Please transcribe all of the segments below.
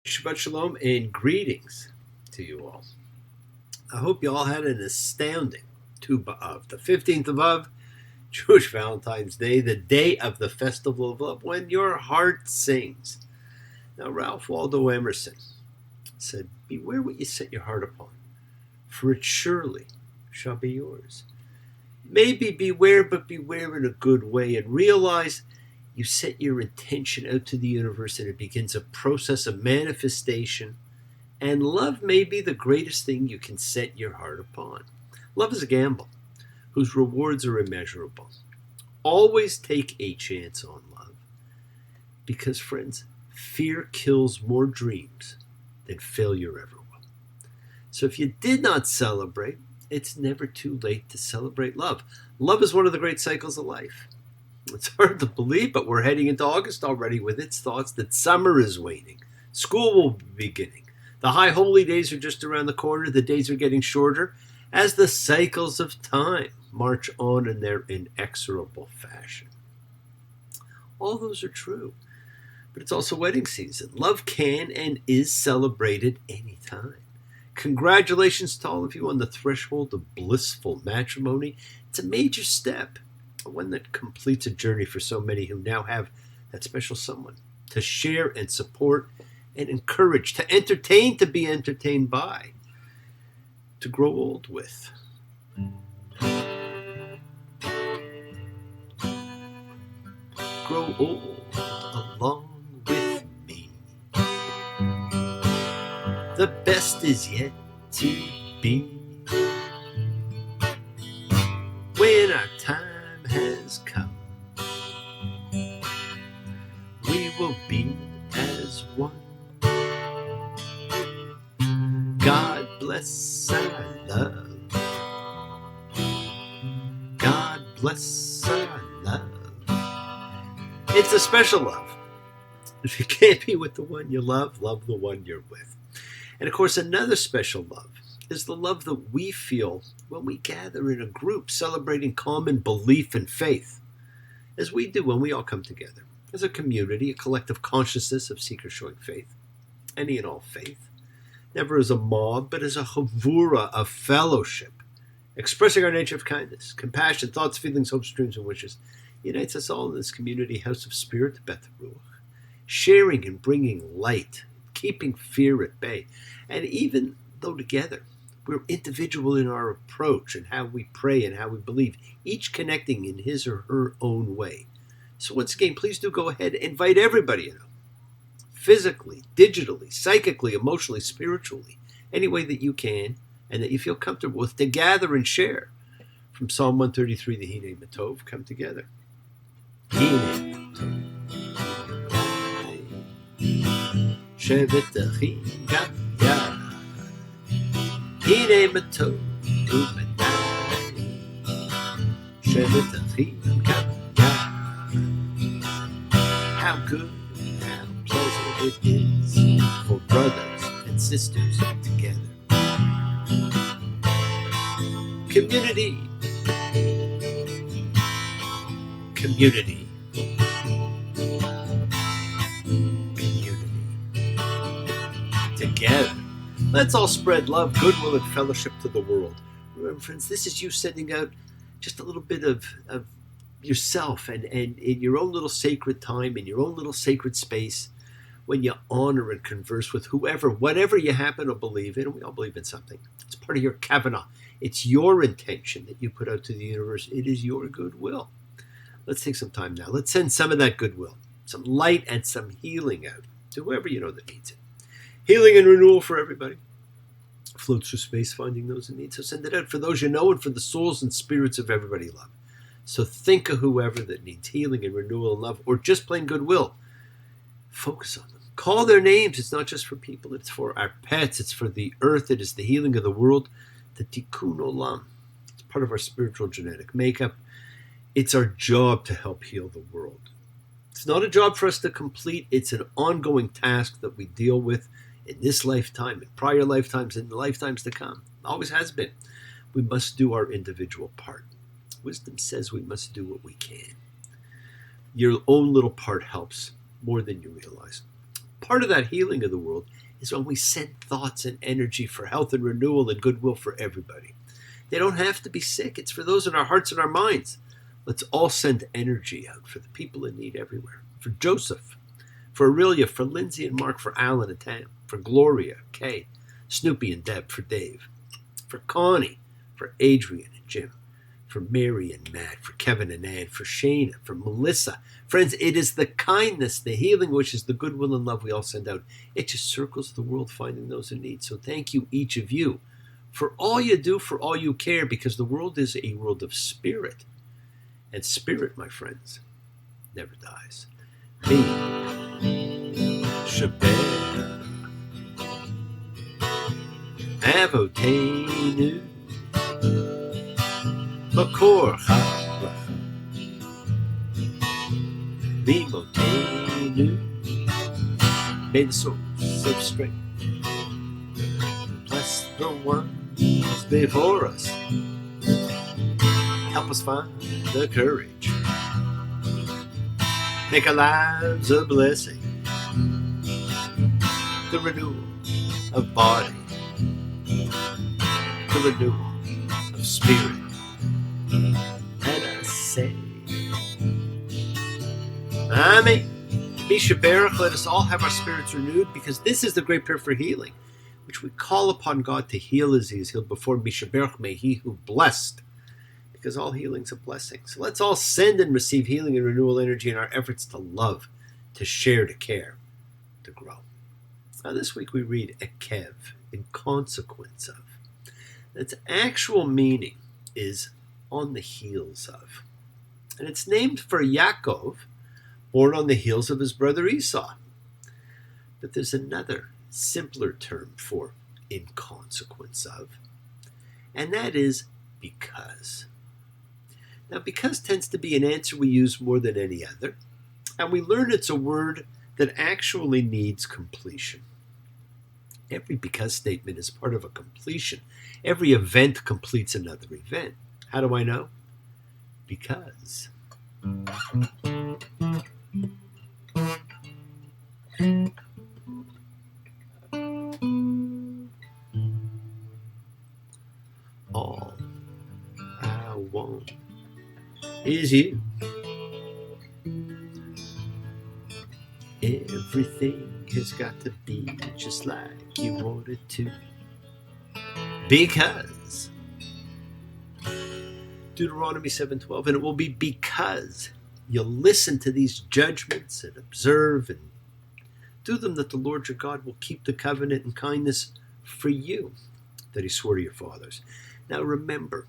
Shabbat Shalom and greetings to you all. I hope you all had an astounding Tu B'Av, the 15th of Av, Jewish Valentine's Day, the day of the Festival of Love, when your heart sings. Now, Ralph Waldo Emerson said, "Beware what you set your heart upon, for it surely shall be yours." Maybe beware, but beware in a good way, and realize you set your intention out to the universe and it begins a process of manifestation. And love may be the greatest thing you can set your heart upon. Love is a gamble whose rewards are immeasurable. Always take a chance on love. Because, friends, fear kills more dreams than failure ever will. So if you did not celebrate, it's never too late to celebrate love. Love is one of the great cycles of life. It's hard to believe, but we're heading into August already with its thoughts that summer is waning. School will be beginning. The high holy days are just around the corner. The days are getting shorter as the cycles of time march on in their inexorable fashion. All those are true, but it's also wedding season. Love can and is celebrated anytime. Congratulations to all of you on the threshold of blissful matrimony. It's a major step, one that completes a journey for so many who now have that special someone to share and support and encourage, to entertain, to be entertained by, to grow old with. Grow old along with me. The best is yet to be. When our time has come, we will be as one. God bless our love. God bless our love. It's a special love. If you can't be with the one you love, love the one you're with. And of course, another special love is the love that we feel when we gather in a group celebrating common belief and faith, as we do when we all come together as a community, a collective consciousness of seekers showing faith, any and all faith, never as a mob, but as a chavura of fellowship, expressing our nature of kindness, compassion, thoughts, feelings, hopes, dreams, and wishes, unites us all in this community house of spirit, Beth Ruach, sharing and bringing light, keeping fear at bay. And even though together we're individual in our approach and how we pray and how we believe, each connecting in his or her own way. So once again, please do go ahead and invite everybody you know, physically, digitally, psychically, emotionally, spiritually, any way that you can and that you feel comfortable with, to gather and share. From Psalm 133, the Hine Matov, come together. Hine Matov. Shevet Achim Gam Yad. Hine Matov U'Manai. Shevet Achim Gam Yad. How good, how pleasant it is for brothers and sisters together. Community. Community. Community. Together. Let's all spread love, goodwill, and fellowship to the world. Remember, friends, this is you sending out just a little bit of yourself and in your own little sacred time, in your own little sacred space, when you honor and converse with whoever, whatever you happen to believe in, and we all believe in something. It's part of your kavanah. It's your intention that you put out to the universe. It is your goodwill. Let's take some time now. Let's send some of that goodwill, some light and some healing out to whoever you know that needs it. Healing and renewal for everybody. Floats through space finding those in need. So send it out for those you know and for the souls and spirits of everybody you love. So think of whoever that needs healing and renewal and love, or just plain goodwill. Focus on them. Call their names. It's not just for people. It's for our pets. It's for the earth. It is the healing of the world. The tikkun olam. It's part of our spiritual genetic makeup. It's our job to help heal the world. It's not a job for us to complete. It's an ongoing task that we deal with in this lifetime, in prior lifetimes, and the lifetimes to come. Always has been. We must do our individual part. Wisdom says we must do what we can. Your own little part helps more than you realize. Part of that healing of the world is when we send thoughts and energy for health and renewal and goodwill for everybody. They don't have to be sick. It's for those in our hearts and our minds. Let's all send energy out for the people in need everywhere. For Joseph, for Aurelia, for Lindsay and Mark, for Alan and Tam, for Gloria, Kay, Snoopy and Deb, for Dave, for Connie, for Adrian and Jim, for Mary and Matt, for Kevin and Ann, for Shana, for Melissa. Friends, it is the kindness, the healing wishes, the goodwill and love we all send out. It just circles the world finding those in need. So thank you, each of you, for all you do, for all you care, because the world is a world of spirit. And spirit, my friends, never dies. Me, Shabbat, Avotenu, Makor Chalacha, Limotenu. May the source of strength bless the ones before us. Help us find the courage. Make our lives a blessing. The renewal of body. The renewal of spirit. And I say, Amen. Misha Baruch, let us all have our spirits renewed, because this is the great prayer for healing, which we call upon God to heal as he is healed before. Misha Baruch, may he who blessed, because all healing's a blessing. So let's all send and receive healing and renewal energy in our efforts to love, to share, to care, to grow. Now this week we read Ekev, in consequence of. Its actual meaning is on the heels of. And it's named for Yaakov, born on the heels of his brother Esau. But there's another, simpler term for in consequence of, and that is because. Now, because tends to be an answer we use more than any other, and we learn it's a word that actually needs completion. Every because statement is part of a completion. Every event completes another event. How do I know? Because. All I want is you. Everything has got to be just like you want it to. Because. Deuteronomy 7:12, and it will be because you listen to these judgments and observe and do them that the Lord your God will keep the covenant and kindness for you that he swore to your fathers. Now remember,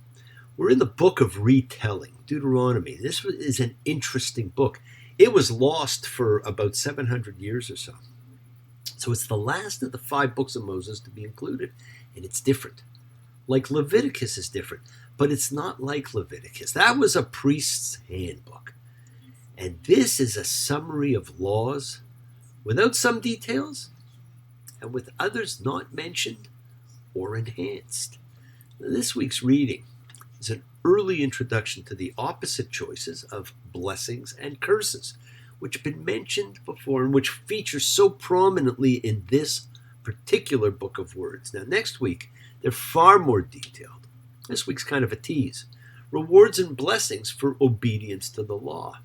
we're in the book of retelling, Deuteronomy. This is an interesting book. It was lost for about 700 years or so. So it's the last of the 5 books of Moses to be included, and it's different. Like Leviticus is different, but it's not like Leviticus. That was a priest's handbook. And this is a summary of laws without some details and with others not mentioned or enhanced. Now, this week's reading is an early introduction to the opposite choices of blessings and curses, which have been mentioned before and which feature so prominently in this particular book of words. Now, next week, they're far more detailed. This week's kind of a tease. Rewards and blessings for obedience to the law.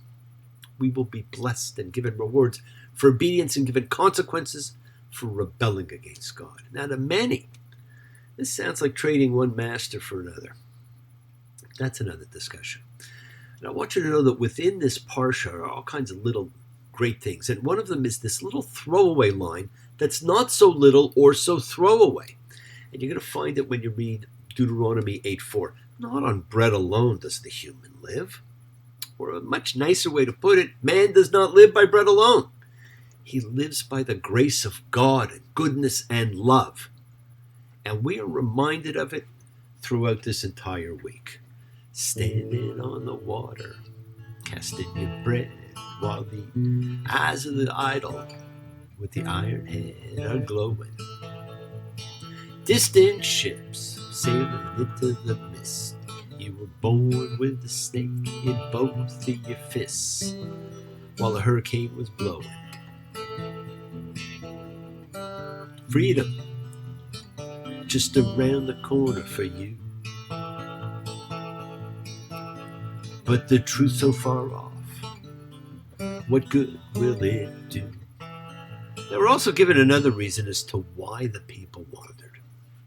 We will be blessed and given rewards for obedience and given consequences for rebelling against God. Now, to many, this sounds like trading one master for another. That's another discussion. And I want you to know that within this parsha are all kinds of little great things. And one of them is this little throwaway line that's not so little or so throwaway. And you're going to find it when you read Deuteronomy 8:4. Not on bread alone does the human live. Or a much nicer way to put it, man does not live by bread alone. He lives by the grace of God and goodness and love. And we are reminded of it throughout this entire week. Standing on the water, casting your bread, while the eyes of the idol with the iron head are glowing. Distant ships sailing into the mist. You were born with a snake in both of your fists while a hurricane was blowing. freedom just around the corner for you. But the truth so far off, what good will it do? Now we're also given another reason as to why the people wandered.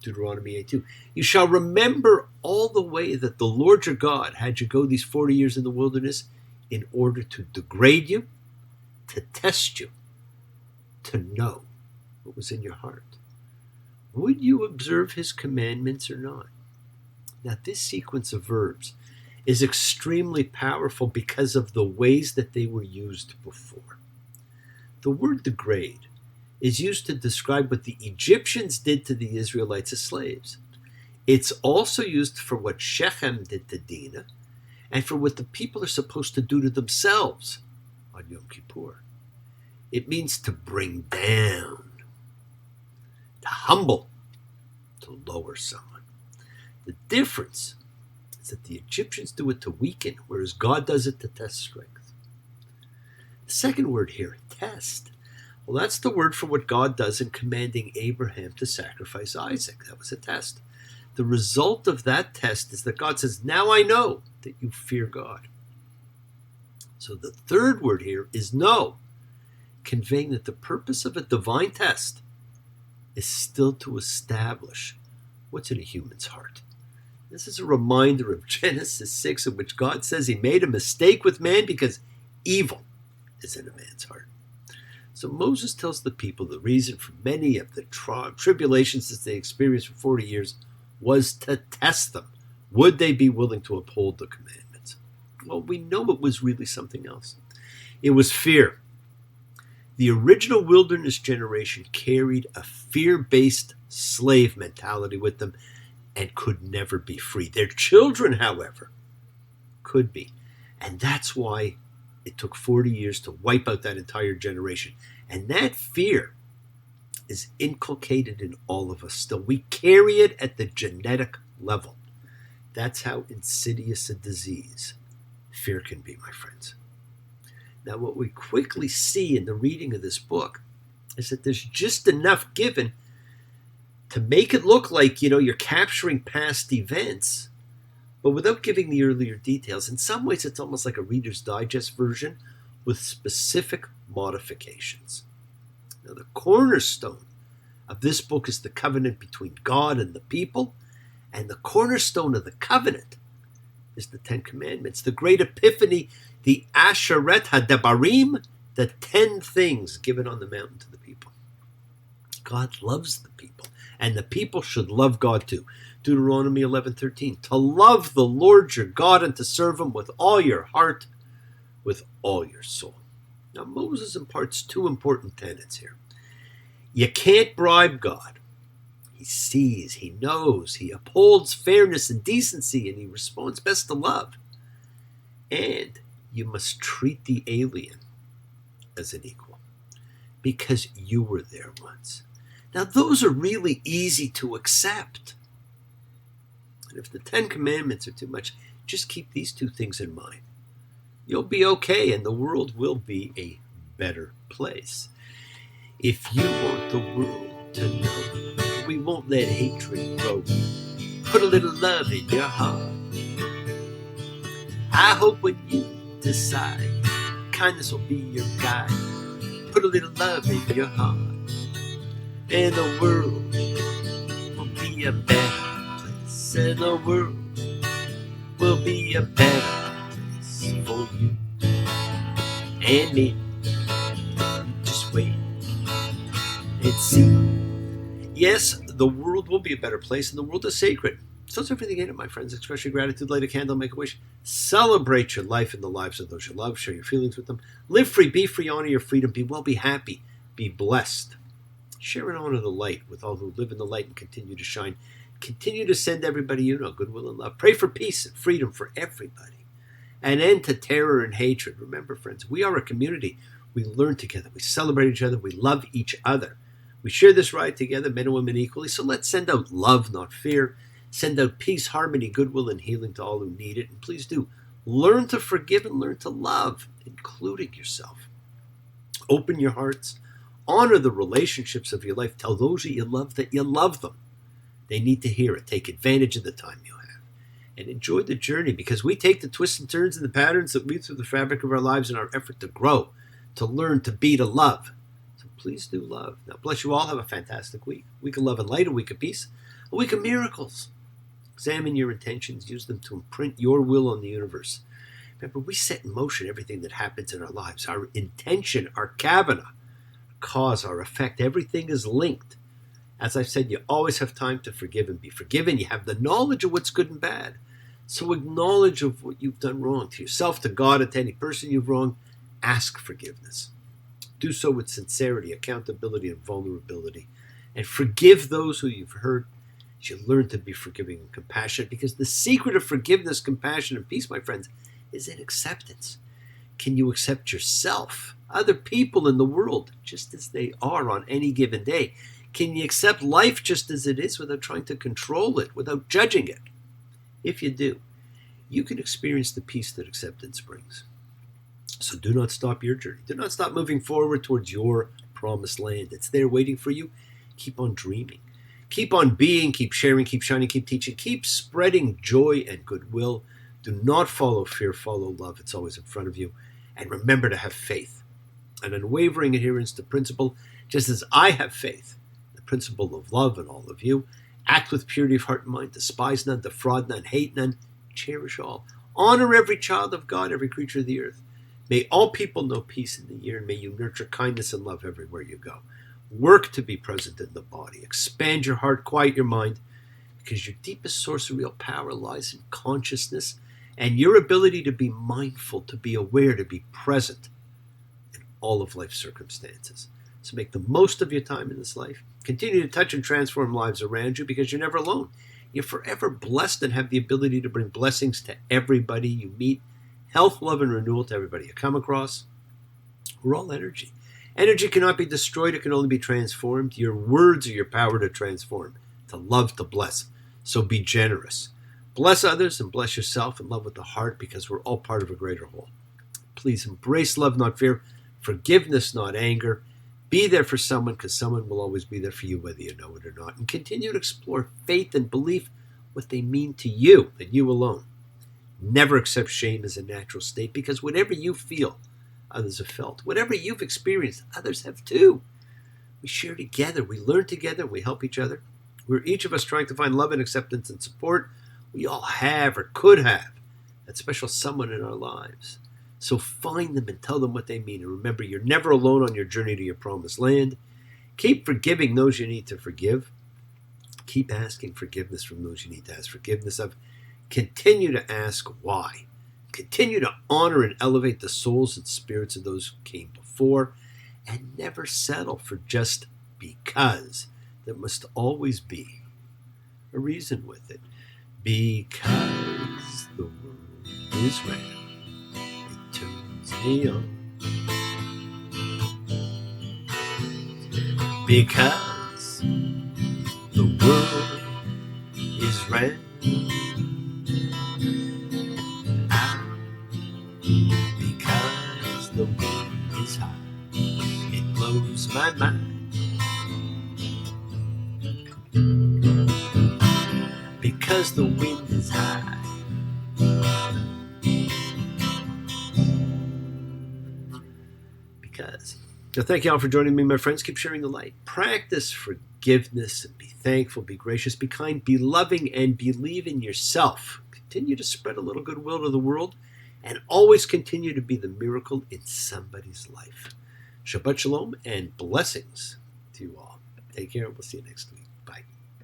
Deuteronomy 8:2. You shall remember all the way that the Lord your God had you go these 40 years in the wilderness in order to degrade you, to test you, to know what was in your heart. Would you observe his commandments or not? Now this sequence of verbs is extremely powerful because of the ways that they were used before. The word degrade is used to describe what the Egyptians did to the Israelites as slaves. It's also used for what Shechem did to Dinah and for what the people are supposed to do to themselves on Yom Kippur. It means to bring down, to humble, to lower someone. The difference is that the Egyptians do it to weaken, whereas God does it to test strength. The second word here, test. Well, that's the word for what God does in commanding Abraham to sacrifice Isaac. That was a test. The result of that test is that God says, now I know that you fear God. So the third word here is know, conveying that the purpose of a divine test is still to establish what's in a human's heart. This is a reminder of Genesis 6, in which God says he made a mistake with man because evil is in a man's heart. So Moses tells the people the reason for many of the tribulations that they experienced for 40 years was to test them. Would they be willing to uphold the commandments? Well, we know it was really something else. It was fear. The original wilderness generation carried a fear-based slave mentality with them and could never be free. Their children, however, could be. And that's why it took 40 years to wipe out that entire generation. And that fear is inculcated in all of us still. We carry it at the genetic level. That's how insidious a disease fear can be, my friends. Now, what we quickly see in the reading of this book is that there's just enough given to make it look like, you're capturing past events, but without giving the earlier details. In some ways, it's almost like a Reader's Digest version with specific modifications. Now, the cornerstone of this book is the covenant between God and the people, and the cornerstone of the covenant is the Ten Commandments, the great epiphany, the Asheret HaDebarim, the 10 things given on the mountain to the people. God loves the people, and the people should love God too. Deuteronomy 11:13, to love the Lord your God and to serve him with all your heart, with all your soul. Now Moses imparts two important tenets here. You can't bribe God. He sees, he knows, he upholds fairness and decency, and he responds best to love. And you must treat the alien as an equal, because you were there once. Now those are really easy to accept. And if the 10 Commandments are too much, just keep these two things in mind. You'll be okay, and the world will be a better place. If you want the world to know, we won't let hatred grow. Put a little love in your heart. I hope when you decide, kindness will be your guide. Put a little love in your heart, and the world will be a better place. And the world will be a better place for you and me. Just wait and see. Yes, the world will be a better place, and the world is sacred. So is everything in it, my friends. Express your gratitude, light a candle, make a wish. Celebrate your life and the lives of those you love. Share your feelings with them. Live free, be free, honor your freedom. Be well, be happy, be blessed. Share and honor the light with all who live in the light and continue to shine. Continue to send everybody you know goodwill and love. Pray for peace and freedom for everybody. An end to terror and hatred. Remember, friends, we are a community. We learn together. We celebrate each other. We love each other. We share this ride together, men and women equally. So let's send out love, not fear. Send out peace, harmony, goodwill, and healing to all who need it. And please do learn to forgive and learn to love, including yourself. Open your hearts, Honor the relationships of your life. Tell those that you love that you love them. They need to hear it. Take advantage of the time you have. And enjoy the journey, because we take the twists and turns and the patterns that weave through the fabric of our lives in our effort to grow, to learn, to be, to love. So please do love. Now, bless you all. Have a fantastic week. A week of love and light, a week of peace, a week of miracles. Examine your intentions. Use them to imprint your will on the universe. Remember, we set in motion everything that happens in our lives. Our intention, our kavana, cause, our effect, everything is linked. As I've said, you always have time to forgive and be forgiven. You have the knowledge of what's good and bad. So acknowledge of what you've done wrong to yourself, to God, and to any person you've wronged. Ask forgiveness. Do so with sincerity, accountability, and vulnerability. And forgive those who you've hurt. You learn to be forgiving and compassionate, because the secret of forgiveness, compassion, and peace, my friends, is in acceptance. Can you accept yourself, other people in the world, just as they are on any given day? Can you accept life just as it is without trying to control it, without judging it? If you do, you can experience the peace that acceptance brings. So do not stop your journey. Do not stop moving forward towards your promised land. It's there waiting for you. Keep on dreaming. Keep on being, keep sharing, keep shining, keep teaching, keep spreading joy and goodwill. Do not follow fear, follow love. It's always in front of you. And remember to have faith, an unwavering adherence to principle, just as I have faith, the principle of love in all of you. Act with purity of heart and mind. Despise none, defraud none, hate none, cherish all. Honor every child of God, every creature of the earth. May all people know peace in the year, and may you nurture kindness and love everywhere you go. Work to be present in the body. Expand your heart, quiet your mind, because your deepest source of real power lies in consciousness and your ability to be mindful, to be aware, to be present in all of life's circumstances. So make the most of your time in this life. Continue to touch and transform lives around you, because you're never alone. You're forever blessed and have the ability to bring blessings to everybody you meet. Health, love, and renewal to everybody you come across. We're all energy. Energy cannot be destroyed. It can only be transformed. Your words are your power to transform, to love, to bless. So be generous. Bless others and bless yourself, and love with the heart, because we're all part of a greater whole. Please embrace love, not fear. Forgiveness, not anger. Be there for someone, because someone will always be there for you, whether you know it or not. And continue to explore faith and belief, what they mean to you and you alone. Never accept shame as a natural state, because whatever you feel, others have felt. Whatever you've experienced, others have too. We share together, we learn together, we help each other. We're each of us trying to find love and acceptance and support. We all have or could have that special someone in our lives. So find them and tell them what they mean. And remember, you're never alone on your journey to your promised land. Keep forgiving those you need to forgive. Keep asking forgiveness from those you need to ask forgiveness of. Continue to ask why. Continue to honor and elevate the souls and spirits of those who came before. And never settle for just because. There must always be a reason with it. Because the world is round, it turns me on. Because the world is round, because the wind is high, it blows my mind. Because the wind is high. Because. So thank you all for joining me, my friends. Keep sharing the light. Practice forgiveness and be thankful, be gracious, be kind, be loving, and believe in yourself. Continue to spread a little goodwill to the world, and always continue to be the miracle in somebody's life. Shabbat shalom and blessings to you all. Take care. We'll see you next week.